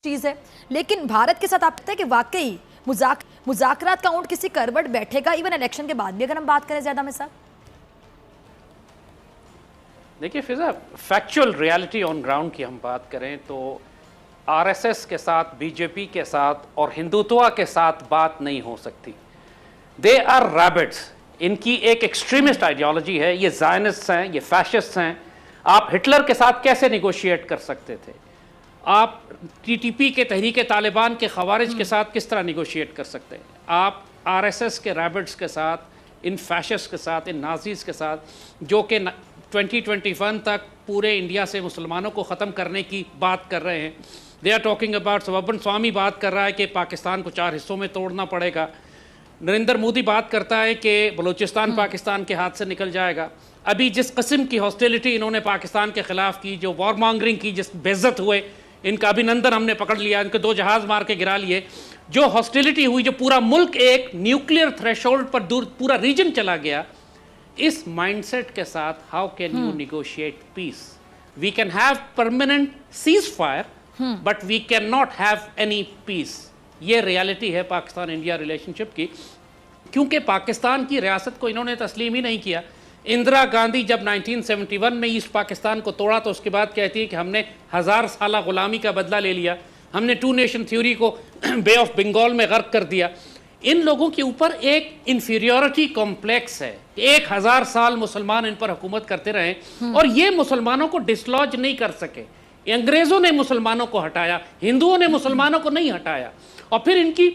चीज है। लेकिन भारत के साथ आप पता है कि वाकई मुज़ाकरात का ऊंट किसी करवट बैठेगा इवन इलेक्शन के बाद भी, अगर हम बात करें ज़्यादा में साहब। देखिए फिजा, फैक्चुअल रियलिटी ऑन ग्राउंड की हम बात करें तो आरएसएस के साथ, बीजेपी के साथ और हिंदुत्व के साथ बात नहीं हो सकती। They are rabbits. इनकी एक एक्सट्रीमिस्ट आइडियोलॉजी है, ये ज़ायनिस्ट हैं, ये फैशिस्ट हैं। आप हिटलर के साथ कैसे निगोशिएट कर सकते थे? आप टीटीपी के तहरीक तालिबान के खवारिज के साथ किस तरह निगोशिएट कर सकते हैं? आप आरएसएस के रैबिट्स के साथ, इन फैशिस्ट के साथ, इन नाजीज़ के साथ, जो कि 2021 तक पूरे इंडिया से मुसलमानों को ख़त्म करने की बात कर रहे हैं। They are talking about, suburban Swami बात कर रहा है कि पाकिस्तान को 4 हिस्सों में तोड़ना पड़ेगा। नरेंद्र मोदी बात करता है कि बलूचिस्तान पाकिस्तान के हाथ से निकल जाएगा। अभी जिस किस्म की हॉस्टिलिटी इन्होंने पाकिस्तान के ख़िलाफ़ की, जो वॉर मॉन्गरिंग की, जिस बेइज्जत हुए, इनका अभिनंदन हमने पकड़ लिया, इनके 2 जहाज़ मार के गिरा लिए। जो हॉस्टिलिटी हुई, जो पूरा मुल्क एक न्यूक्लियर थ्रेशोल्ड पर दूर, पूरा रीजन चला गया, इस माइंडसेट के साथ how can you negotiate peace? We can have permanent cease fire but we can not have any peace. ये रियलिटी है पाकिस्तान इंडिया रिलेशनशिप की, क्योंकि पाकिस्तान की रियासत को इन्होंने तस्लीम ही नहीं किया। इंदिरा गांधी जब 1971 में ईस्ट पाकिस्तान को तोड़ा तो उसके बाद कहती है कि हमने 1000 साल गुलामी का बदला ले लिया, हमने 2 नेशन थ्योरी को बे ऑफ बंगाल में गर्क कर दिया। इन लोगों के ऊपर एक इंफीरियरिटी कॉम्प्लेक्स है। 1000 साल मुसलमान इन पर हुकूमत करते रहे और ये मुसलमानों को डिसलॉज नहीं कर सके। अंग्रेजों ने मुसलमानों को हटाया, हिंदुओं ने मुसलमानों को नहीं हटाया। और फिर इनकी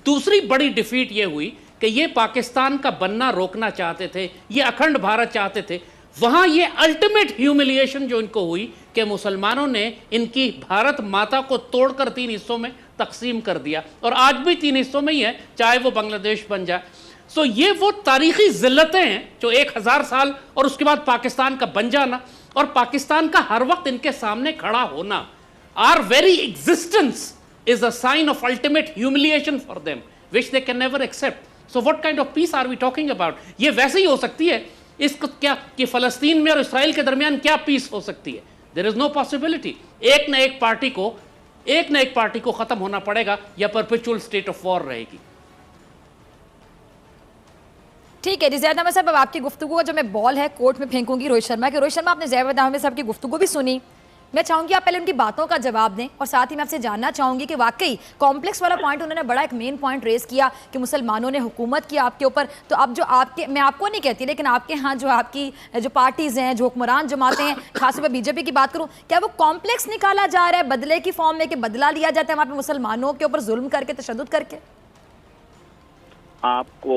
दूसरी बड़ी डिफीट ये हुई कि ये पाकिस्तान का बनना रोकना चाहते थे, ये अखंड भारत चाहते थे। वहां ये अल्टीमेट ह्यूमिलिएशन जो इनको हुई कि मुसलमानों ने इनकी भारत माता को तोड़कर 3 हिस्सों में तकसीम कर दिया और आज भी 3 हिस्सों में ही है, चाहे वो बांग्लादेश बन जाए। सो ये वो तारीखी जिल्लतें हैं जो 1000 साल और उसके बाद पाकिस्तान का बन जाना और पाकिस्तान का हर वक्त इनके सामने खड़ा होना, our very existence is a sign of ultimate humiliation for them which they can never accept. So what kind of peace are we talking about? ये वैसे ही हो सकती है इसको क्या कि फ़लस्तीन में और इसराइल के दरमियान क्या पीस हो सकती है? There is no possibility. एक न एक पार्टी को खत्म होना पड़ेगा या परपेचुअल स्टेट ऑफ वॉर रहेगी। ठीक है जी ज़ैद अहमद साहब, अब आपकी गुफ्तगू का जो मैं बॉल है कोर्ट में फेंकूंगी रोहित शर्मा के। रोहित शर्मा, आपने ज़ैद अहमद साहब की गुफ्तगू भी सुनी, मैं चाहूंगी आप पहले उनकी बातों का जवाब दें और साथ ही मैं आपसे जानना चाहूंगी कि वाकई कॉम्प्लेक्स वाला पॉइंट उन्होंने बड़ा एक मेन पॉइंट रेस किया कि मुसलमानों ने हुकूमत की आपके ऊपर। तो अब जो आपके, मैं आपको नहीं कहती लेकिन आपके यहाँ जो आपकी जो पार्टीज़ हैं, जो हुक्मरान जमातें हैं, खासतौर पर बीजेपी की बात करूँ, क्या वो कॉम्प्लेक्स निकाला जा रहा है बदले की फॉर्म में कि बदला लिया जाता है वहाँ पर मुसलमानों के ऊपर जुल्म करके, तशद्दुद करके? आपको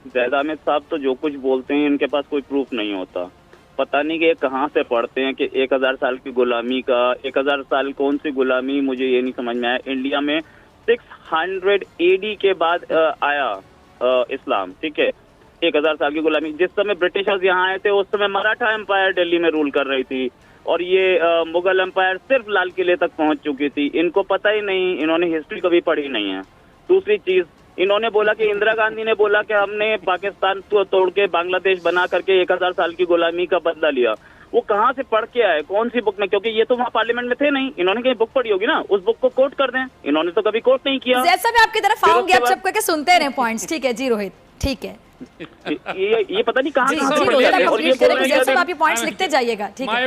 ज़ैद अहमद साहब तो जो कुछ बोलते हैं इनके पास कोई प्रूफ नहीं होता। पता नहीं कि ये कहाँ से पढ़ते हैं कि 1000 साल की गुलामी का, 1000 साल कौन सी गुलामी, मुझे ये नहीं समझ में आया। इंडिया में 600 AD के बाद आया इस्लाम, ठीक है। 1000 साल की गुलामी, जिस समय ब्रिटिशर्स यहाँ आए थे उस समय मराठा एम्पायर दिल्ली में रूल कर रही थी और ये मुगल एम्पायर सिर्फ लाल किले तक पहुंच चुकी थी। इनको पता ही नहीं, इन्होंने हिस्ट्री कभी पढ़ी नहीं है। दूसरी चीज, इन्होंने बोला कि इंदिरा गांधी ने बोला कि हमने पाकिस्तान को तोड़ के बांग्लादेश बना करके 1000 साल की गुलामी का बदला लिया। वो कहाँ से पढ़ के आए, कौन सी बुक में? क्योंकि ये तो वहाँ पार्लियामेंट में थे नहीं, इन्होंने कहीं बुक पढ़ी होगी ना, उस बुक को कोट कर दें। इन्होंने तो कभी कोट नहीं किया। जैसा मैं आपकी तरफ आऊंगी, आप सब करके सुनते रहे पॉइंट्स। ठीक है जी रोहित, ठीक है। ये पता नहीं कहाँ आप पॉइंट्स लिखते जाइएगा। ठीक है,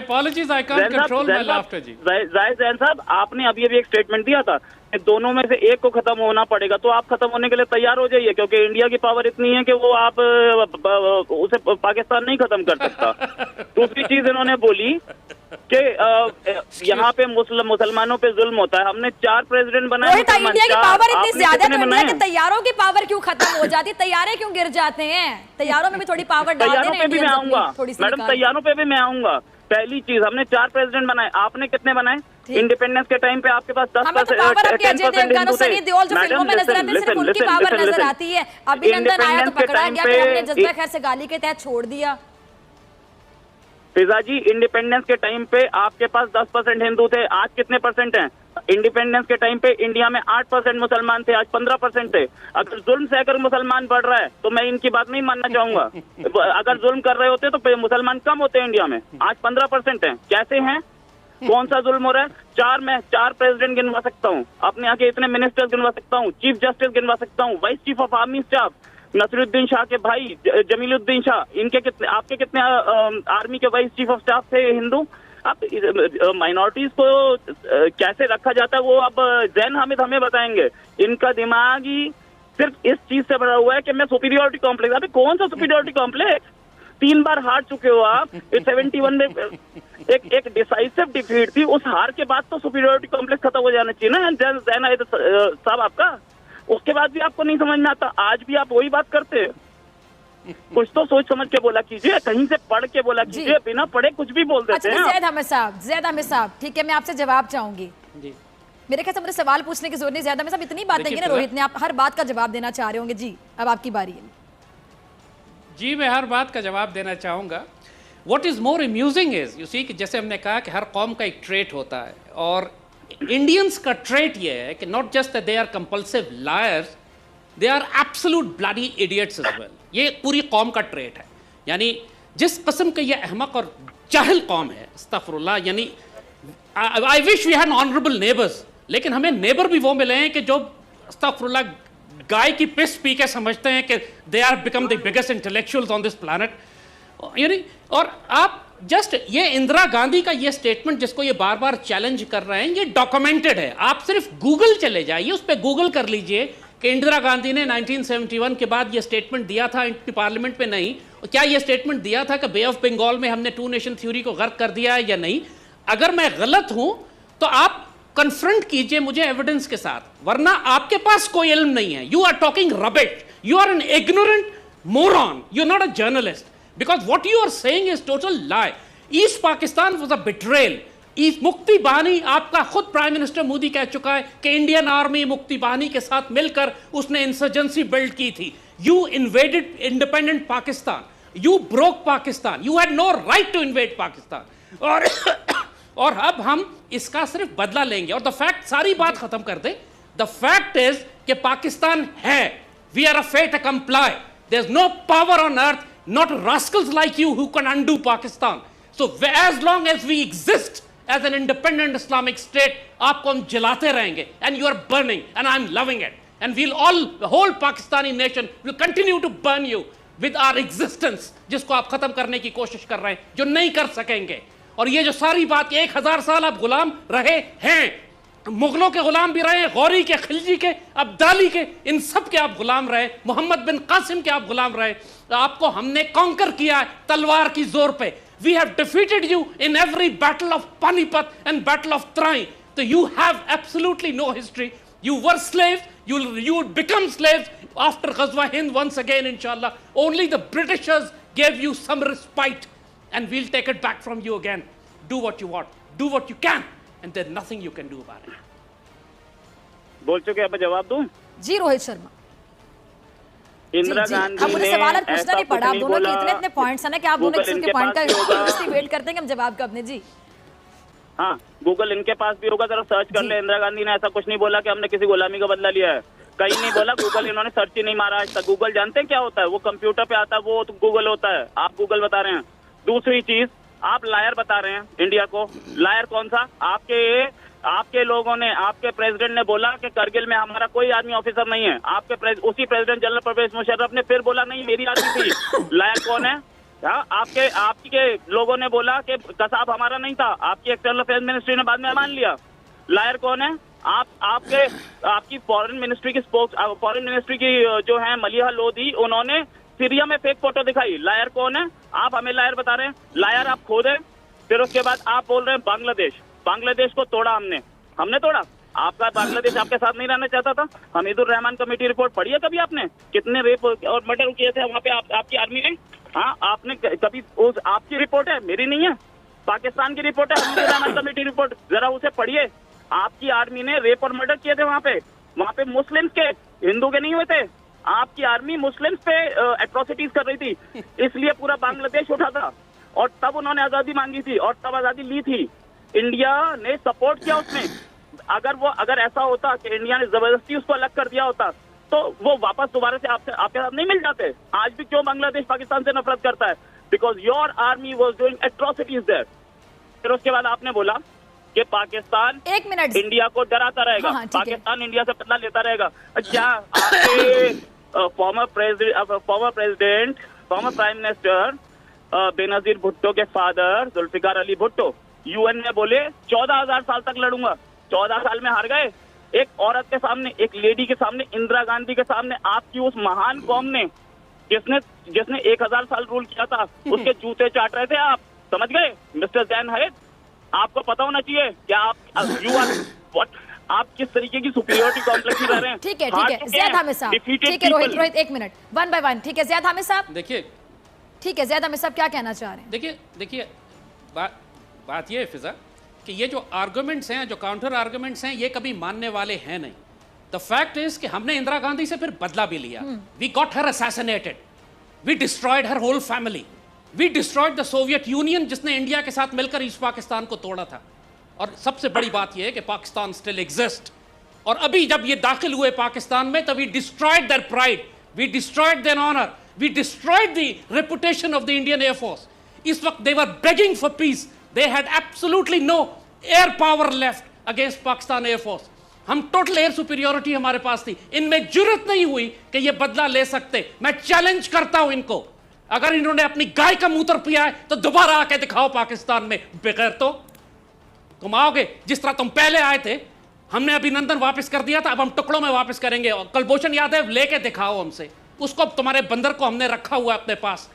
जैन साहब, आपने अभी एक स्टेटमेंट दिया था कि दोनों में से एक को खत्म होना पड़ेगा, तो आप खत्म होने के लिए तैयार हो जाइए, क्योंकि इंडिया की पावर इतनी है कि वो आप उसे पाकिस्तान नहीं खत्म कर सकता। दूसरी चीज इन्होंने बोली कि यहाँ पे मुसलमानों पे जुल्म होता है। हमने 4 प्रेसिडेंट बनाए। इंडिया की पावर इतनी ज्यादा है तो इंडिया के तैयारों की पावर क्यों खत्म हो जाती है? तैयारे क्यों गिर जाते हैं? तैयारों में भी थोड़ी पावर डाल देना। तैयारों पे भी मैं आऊंगा मैडम, तैयारों पे भी मैं आऊंगा। पहली चीज, हमने 4 प्रेसिडेंट बनाए, आपने कितने बनाए? इंडिपेंडेंस के टाइम पे आपके पास 10% नजर आती है। अभिनंदन आया तो पकड़ा गया, फिर हमने जज्बा खैर से गाली के तहत छोड़ दिया। फिजा जी, इंडिपेंडेंस के टाइम पे आपके पास 10% हिंदू थे, आज कितने परसेंट हैं? इंडिपेंडेंस के टाइम पे इंडिया में 8% मुसलमान थे, आज 15% थे। अगर जुल्म से अगर मुसलमान बढ़ रहा है तो मैं इनकी बात नहीं मानना चाहूंगा। अगर जुल्म कर रहे होते तो मुसलमान कम होते इंडिया में, आज 15% हैं। कैसे हैं? कौन सा जुल्म हो रहा है? मैं चार प्रेसिडेंट गिनवा सकता हूँ, अपने यहाँ के इतने मिनिस्टर्स गिनवा सकता हूँ, चीफ जस्टिस गिनवा सकता हूँ, vice chief of army staff Naseeruddin Shah के भाई जमीलुद्दीन शाह, इनके कितने, आपके कितने आर्मी के वाइस चीफ ऑफ स्टाफ थे हिंदू? अब माइनॉरिटीज को कैसे रखा जाता है वो अब जैन हामिद हमें बताएंगे। इनका दिमाग ही सिर्फ इस चीज से भरा हुआ है कि मैं सुपीरियोरिटी कॉम्प्लेक्स। अभी कौन सा सुपीरियोरिटी कॉम्प्लेक्स? 3 बार हार चुके हो आप। 71 में एक डिसाइसिव डिफीट थी, उस हार के बाद तो सुपीरियोरिटी कॉम्प्लेक्स खत्म हो जाना चाहिए ना जैन हामिद साहब आपका। उसके बाद भी आपको नहीं समझ में आता, आज भी आप वही बात करते हैं। कुछ तो सोच समझ के बोला कीजिए, कहीं से पढ़ के बोला कीजिए, बिना पढ़े कुछ भी बोल देते हैं। ज़ैद अहमद साहब, ठीक है, मैं आपसे जवाब चाहूंगी। जी, मेरे ख्याल से मुझे सवाल पूछने की जरूरत नहीं। ज़ैद अहमद साहब इतनी बातें की ना रोहित ने, आप हर बात का जवाब देना चाह रहे होंगे। जी, अब आपकी बारी है। जी, मैं हर बात का जवाब देना चाहूँगा। What is more amusing is you see कि जैसे हमने कहा कि हर कौम का एक ट्रेट होता है, और इंडियंस का ट्रेट ये है कि not just they are compulsive liars, they are absolute bloody idiots as well. ये पूरी कौम का ट्रेट है। यानी जिस किस्म का ये अहमक और जाहिल कौम है, अस्तगफिरुल्लाह, यानी I wish we had honourable neighbours, लेकिन हमें नेबर भी वो मिले हैं कि जो अस्तगफिरुल्लाह गाय की पिस पी के समझते हैं कि they are become the biggest intellectuals on this planet. यानी और आप जस्ट ये इंदिरा गांधी का ये स्टेटमेंट जिसको ये बार बार चैलेंज कर रहे हैं, ये डॉक्यूमेंटेड है। आप सिर्फ गूगल चले जाइए, उस पर गूगल कर लीजिए कि इंदिरा गांधी ने 1971 के बाद ये स्टेटमेंट दिया था, पार्लियामेंट में नहीं, क्या ये स्टेटमेंट दिया था कि बे ऑफ बंगाल में हमने 2 नेशन थ्योरी को गर्क कर दिया है या नहीं? अगर मैं गलत हूं तो आप कन्फ्रंट कीजिए मुझे एविडेंस के साथ, वरना आपके पास कोई इल्म नहीं है। You are talking rubbish, you are an ignorant moron, you are not a journalist, because what you are saying is total lie. East Pakistan was a betrayal. Mukti Bahini, आपका खुद प्राइम मिनिस्टर मोदी कह चुका है कि इंडियन आर्मी मुक्ति बाहिनी के साथ मिलकर उसने इंसर्जेंसी बिल्ड की थी। You invaded independent Pakistan, you broke Pakistan, you had no right to invade Pakistan. और अब हम इसका सिर्फ बदला लेंगे। और द फैक्ट, सारी बात खत्म कर दे, द फैक्ट इज कि पाकिस्तान है, we are a fate to comply, there is no power on earth, not rascals like you who can undo Pakistan. So as long as we exist as an independent Islamic state, आपको हम जलाते रहेंगे, and you are burning, and I'm loving it, and we'll all, the whole Pakistani nation will continue to burn you with our existence, जिसको आप खत्म करने की कोशिश कर रहे हैं, जो नहीं कर सकेंगे। और ये जो सारी बात 1000 साल आप गुलाम रहे हैं, मुगलों के गुलाम भी रहे, गौरी के, खिलजी के, अब्दाली के, इन सब के आप गुलाम रहे, मोहम्मद बिन कासिम के आप गुलाम रहे। तो आपको हमने कॉन्कर किया है तलवार की जोर पे। We have defeated you in every battle of Panipat and battle of Tarain. तो you have absolutely no history. You were slaves, you would become slaves after Ghazwa Hind once again, inshallah. Only the Britishers gave you some respite, and we'll take it back from you again. Do what you want, do what you can, and there's nothing you can do about it. बोल चुके, अब जवाब दूं? जी रोहित शर्मा। इंदिरा गांधी अब मुझे सवाल पूछना नहीं पड़ा, आप दोनों के इतने पॉइंट्स हैं ना कि आप दोनों किसी के पॉइंट का वेट करते हैं कि हम जवाब कब दें। जी हाँ, गूगल इनके पास भी होगा, जरा सर्च कर ले। इंदिरा गांधी ने ऐसा कुछ नहीं बोला कि हमने किसी गुलामी का बदला लिया है, कहीं नहीं बोला। गूगल इन्होंने सर्च ही नहीं मारा आज तक। गूगल जानते हैं क्या होता है? वो कंप्यूटर पे आता है, वो तो गूगल होता है। आप गूगल बता रहे हैं। दूसरी चीज, आप लायर बता रहे हैं इंडिया को। लायर कौन सा? आपके लोगों ने, आपके प्रेसिडेंट ने बोला कि करगिल में हमारा कोई आर्मी ऑफिसर नहीं है। उसी प्रेसिडेंट जनरल परवेज मुशर्रफ ने फिर बोला नहीं मेरी आर्मी थी। लायर कौन है? आपके लोगों ने बोला कि कसाब हमारा नहीं था, आपकी एक्सटर्नल अफेयर्स मिनिस्ट्री ने बाद में मान लिया। लायर कौन है? आपकी फॉरेन मिनिस्ट्री की जो है मलिहा लोधी, उन्होंने सीरिया में फेक फोटो दिखाई। लायर कौन है? आप हमें लायर बता रहे हैं। लायर आप खुद हैं। फिर उसके बाद आप बोल रहे हैं बांग्लादेश को तोड़ा हमने तोड़ा। आपका बांग्लादेश आपके साथ नहीं रहना चाहता था। हमीदुर रहमान कमेटी रिपोर्ट पढ़ी है कभी आपने? कितने रेप और मर्डर किए थे वहाँ पे आपकी आर्मी ने? हाँ, आपने कभी आपकी रिपोर्ट है, मेरी नहीं है, पाकिस्तान की रिपोर्ट है, हमीदुर रहमान कमेटी रिपोर्ट, जरा उसे पढ़िए। आपकी आर्मी ने रेप और मर्डर किए थे वहाँ पे मुस्लिम्स के, हिंदू के नहीं हुए थे। आपकी आर्मी मुस्लिम्स पे एट्रोसिटीज कर रही थी, इसलिए पूरा बांग्लादेश उठा था। और तब उन्होंने आजादी मांगी थी और तब आजादी ली थी। इंडिया ने सपोर्ट किया उसमें। अगर ऐसा होता कि इंडिया ने जबरदस्ती उसको अलग कर दिया होता तो वो वापस दोबारा से आपके साथ नहीं मिल जाते। आज भी क्यों बांग्लादेश पाकिस्तान से नफरत करता है? Because your army was doing atrocities there. फिर उसके बाद आपने बोला कि पाकिस्तान एक मिनट। इंडिया को डराता रहेगा, हाँ, ठीक है। पाकिस्तान इंडिया से बदला लेता रहेगा। क्या आपके former president former prime minister Benazir Bhutto के फादर जुल्फिकार अली भुट्टो यूएन में बोले 14,000 साल तक लड़ूंगा, 14 साल में हार गए। एक औरत के सामने, एक लेडी के सामने, इंदिरा गांधी के सामने, आपकी उस महान कौम ने जिसने 1000 साल रूल किया था, उसके जूते चाट रहे थे आप, समझ गए मिस्टर जैन हैद? आपको पता होना चाहिए क्या आप किस तरीके की सुपीरियरिटी कॉम्प्लेक्स में रह रहे हैं। ठीक है ज़ैद हामिद साहब, ठीक है रोहित एक मिनट, 1 by 1। ठीक है ज़ैद हामिद साहब, देखिए ठीक है ज़ैद हामिद साहब क्या कहना चाह रहे हैं? देखिए बात ये है फिजा कि ये जो आर्गुमेंट्स हैं, जो काउंटर आर्गुमेंट्स हैं, ये कभी मानने वाले हैं नहीं। द फैक्ट इज कि हमने इंदिरा गांधी से फिर बदला भी लिया। We got her assassinated, we destroyed her whole family, we destroyed the Soviet Union जिसने इंडिया के साथ मिलकर ईस्ट पाकिस्तान को तोड़ा था। और सबसे बड़ी बात यह है कि पाकिस्तान स्टिल एग्जिस्ट। और अभी जब ये दाखिल हुए पाकिस्तान में, तब we destroyed their pride, we destroyed their honour, we destroyed the reputation of the Indian air force. इस वक्त they were begging for peace, they had absolutely no air power left against Pakistan air force. हम टोटल एयर सुपीरियोरिटी हमारे पास थी, इनमें जरूरत नहीं हुई कि ये बदला ले सकते। मैं चैलेंज करता हूं इनको, अगर इन्होंने अपनी गाय का मूत्र पिया है तो दोबारा आके दिखाओ पाकिस्तान में। बगैर तो तुम आओगे जिस तरह तुम पहले आए थे, हमने अभिनंदन वापस कर दिया था, अब हम टुकड़ों में वापस करेंगे। और कुलभूषण यादव लेके दिखाओ हमसे उसको, तुम्हारे बंदर को हमने रखा हुआ है अपने पास,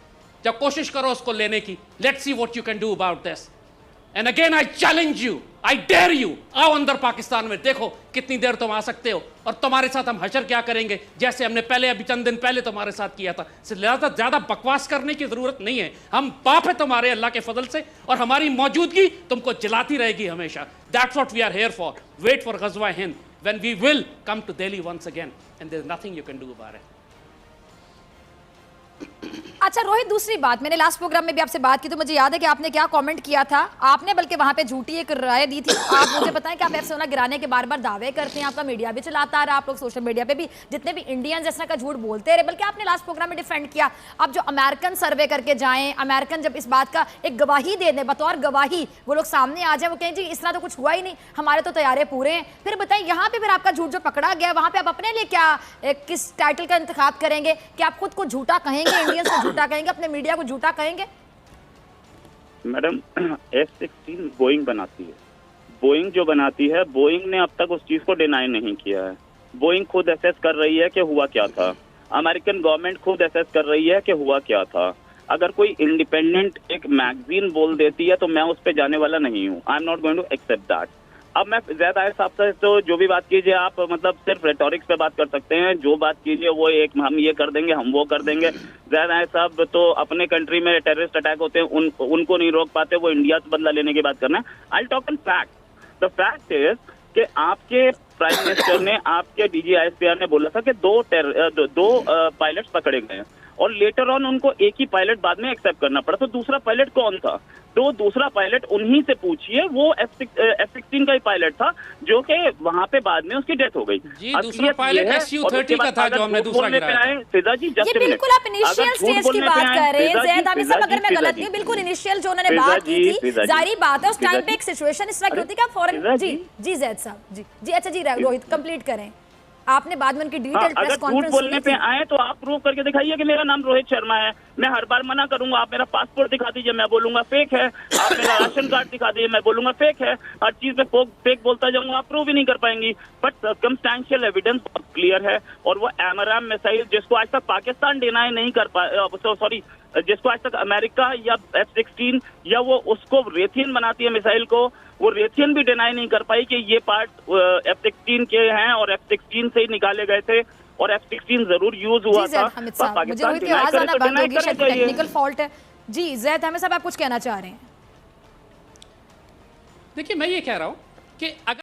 जब कोशिश करो उसको लेने की। Let's see what you can do about this. And again I challenge you, I dare you, आओ अंदर पाकिस्तान में, देखो कितनी देर तुम आ सकते हो, और तुम्हारे साथ हम हशर क्या करेंगे, जैसे हमने पहले अभी चंद दिन पहले तुम्हारे साथ किया था। लिहाजा ज्यादा बकवास करने की जरूरत नहीं है। हम बाप है तुम्हारे अल्लाह के फजल से, और हमारी मौजूदगी तुमको जलाती रहेगी हमेशा। That's what we are here for. Wait for गजवा हिंद when we will come to Delhi once again and there is nothing you can do about it. अच्छा रोहित, दूसरी बात, मैंने लास्ट प्रोग्राम में भी आपसे बात की तो मुझे याद है कि आपने क्या कमेंट किया था। आपने बल्कि वहां पे झूठी एक राय दी थी। आप मुझे बताएं कि आप F-17 गिराने के बार बार दावे करते हैं, आपका मीडिया भी चलाता रहा, आप लोग सोशल मीडिया पे भी जितने भी इंडियंस इस तरह का झूठ बोलते रहे, बल्कि आपने लास्ट प्रोग्राम में डिफेंड किया। अब जो अमेरिकन सर्वे करके जाएं, अमेरिकन जब इस बात का एक गवाही दे दें, बतौर गवाही वो लोग सामने आ जाए, वो कहें जी इस तरह तो कुछ हुआ ही नहीं, हमारे तो तैयारे पूरे हैं। फिर बताइए यहाँ पे फिर आपका झूठ जो पकड़ा गया, वहां पे आप अपने लिए क्या किस टाइटल का इंतखाब करेंगे? कि आप खुद को झूठा कहेंगे, इंडियंस को झूठा कहेंगे, अपने मीडिया को झूठा कहेंगे? मैडम F-16 बोइंग बनाती है, बोइंग जो बनाती है, बोइंग ने अब तक उस चीज को डिनाई नहीं किया है। बोइंग खुद एसेस कर रही है कि हुआ क्या था, अमेरिकन गवर्नमेंट खुद एसेस कर रही है कि हुआ क्या था। अगर कोई इंडिपेंडेंट एक मैगजीन बोल देती है तो मैं उस पर जाने वाला नहीं हूँ। I am not going to accept that. अब मैं ज़ैद हामिद साहब से तो जो भी बात कीजिए आप, मतलब सिर्फ रेटोरिक्स पे बात कर सकते हैं, जो बात कीजिए वो एक हम ये कर देंगे, हम वो कर देंगे। ज़ैद हामिद साहब तो अपने कंट्री में टेररिस्ट अटैक होते हैं, उनको नहीं रोक पाते, वो इंडिया से बदला लेने की बात करना है। I talk in fact. The fact is कि आपके प्राइम मिनिस्टर ने, आपके DGISPR ने बोला था कि दो पायलट्स पकड़े गए हैं, और लेटर ऑन उनको एक ही पायलट बाद में एक्सेप्ट करना पड़ा। तो दूसरा पायलट कौन था? तो दूसरा पायलट उन्हीं से पूछिए, वो F-16 का ही पायलट था, जो कि वहां पे बाद में उसकी डेथ हो गई। जी, दूसरा पायलट Su-30 का था जो हमने दूसरा गिराया था। फिजा जी ये बिल्कुल आप इनिशियल स्टेज की बात कर रहे हैं ज़ैद हामिद साहब, अगर मैं गलत नहीं, बिल्कुल इनिशियल जो उन्होंने बात की थी, जारी बात है उस टाइम पे एक सिचुएशन इस तरह की होती है कि आप फौरन जी ज़ैद साहब जी अच्छा जी रोहित कंप्लीट करें। आपने बाद में उनकी डिटेल प्रेस कॉन्फ्रेंस झूठ बोलने पे आए तो आप प्रूव करके दिखाइए कि मेरा नाम रोहित शर्मा है। मैं हर बार मना करूंगा, आप मेरा पासपोर्ट दिखा दीजिए, मैं बोलूंगा फेक है। आप मेरा राशन कार्ड दिखा दीजिए, मैं बोलूंगा फेक है। हर चीज में फेक बोलता जाऊंगा, आप प्रूव ही नहीं कर पाएंगी। बट सर्कमस्टेंशियल एविडेंस बहुत क्लियर है, और वो एमराम मिसाइल जिसको आज तक पाकिस्तान डिनाई नहीं कर पाया, सॉरी जिसको आज तक अमेरिका या F-16 या वो उसको रेथियन बनाती है मिसाइल को, वो रेथियन भी डिनाई नहीं कर पाई कि ये पार्ट F-16 के हैं और F-16 से ही निकाले गए थे, और F-16 जरूर यूज हुआ था। मुझे रोहित की आवाज आना बंद होगी, शायद टेक्निकल फॉल्ट है। जी ज़ैद हामिद साहब आप कुछ कहना चाह रहे हैं? देखिए मैं ये कह रहा हूं कि अगर